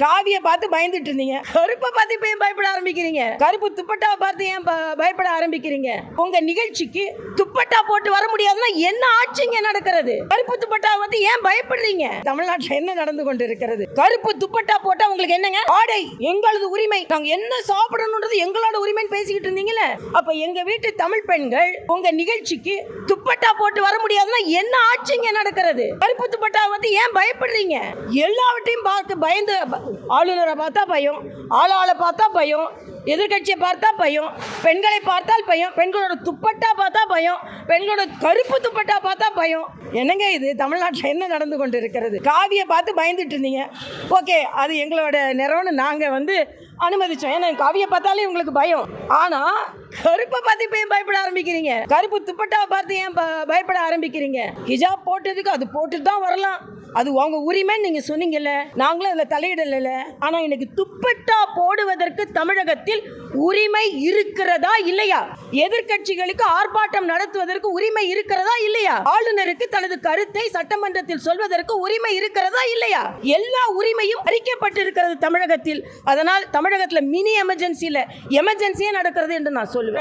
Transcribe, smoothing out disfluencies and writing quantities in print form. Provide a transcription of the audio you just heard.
காவிய பார்த்து பயந்துட்டு இருந்தீங்க, கருப்பை பார்த்து இப்ப ஏன் பயப்பட ஆரம்பிக்கிறீங்க? கருப்பு துப்பட்டாவை பார்த்து ஏன் பயப்பட ஆரம்பிக்கிறீங்க? உங்க நிகழ்ச்சிக்கு துப்பட்டா போட்டு வர முடியாதுன்னா என்ன ஆட்சிங்க நடக்கிறது? கருப்பு துப்பட்டா வந்து ஏன் பயப்படுறீங்க? தமிழ்நாட்டில் என்ன நடந்து கொண்டு இருக்கிறது? கருப்பு துப்பட்டா போட்டா உங்களுக்கு என்னங்க? ஆடை எங்களது உரிமை, நாங்க என்ன சாப்பிடணும்ன்றது எங்களோட உரிமைன்னு பேசிக்கிட்டு இருந்தீங்களே, அப்ப எங்க வீட்டு தமிழ் பெண்கள் உங்க நிகழ்ச்சிக்கு துப்பட்டா போட்டு வர முடியாதுன்னா என்ன ஆட்சிங்க நடக்கிறது? கருப்பு துப்பட்டா வந்து ஏன் பயப்படுறீங்க? எல்லாவற்றையும் பார்த்து பயந்து, ஆளுநரை பார்த்தா பயம், ஆளாளை பார்த்தா பயம், எதிர்கட்சியை பார்த்தா பயம், பெண்களை பார்த்தால் பயம், பெண்களோட துப்பட்டா பார்த்தா பயம், பெண்களோட கருப்பு துப்பட்டா பார்த்தா பயம். என்னங்க இது? தமிழ்நாட்டில் என்ன நடந்து கொண்டு இருக்கிறது? காவியை பார்த்து பயந்துட்டு இருந்தீங்க, ஓகே, அது எங்களோட நிறம்னு நாங்கள் வந்து அனுமதிச்சோம். ஏன்னா காவியை பார்த்தாலே உங்களுக்கு பயம். ஆனால் கருப்பை பார்த்து இப்போ ஏன் பயப்பட ஆரம்பிக்கிறீங்க? கருப்பு துப்பட்டாவை பார்த்து ஏன் பயப்பட ஆரம்பிக்கிறீங்க? ஹிஜாப் போட்டதுக்கு அது போட்டுட்டு தான் வரலாம், அது உங்க உரிமைன்னு நீங்க சொன்னீங்கல்ல, நாங்களும் அதில் தலையிடல. ஆனால் எனக்கு துப்பட்டா போடுவதற்கு தமிழகத்தில் உரிமை இருக்கிறதா இல்லையா? எதிர்கட்சிகளுக்கு ஆர்ப்பாட்டம் நடத்துவதற்கு உரிமை இருக்கிறதா இல்லையா? ஆளுநருக்கு தனது கருத்தை சட்டமன்றத்தில் சொல்வதற்கு உரிமை இருக்கிறதா இல்லையா? எல்லா உரிமையும் அறிக்கப்பட்டிருக்கிறது தமிழகத்தில். அதனால் தமிழகத்தில் மினி எமர்ஜென்சியில் எமர்ஜென்சியே நடக்கிறது என்று நான் சொல்லுவேன்.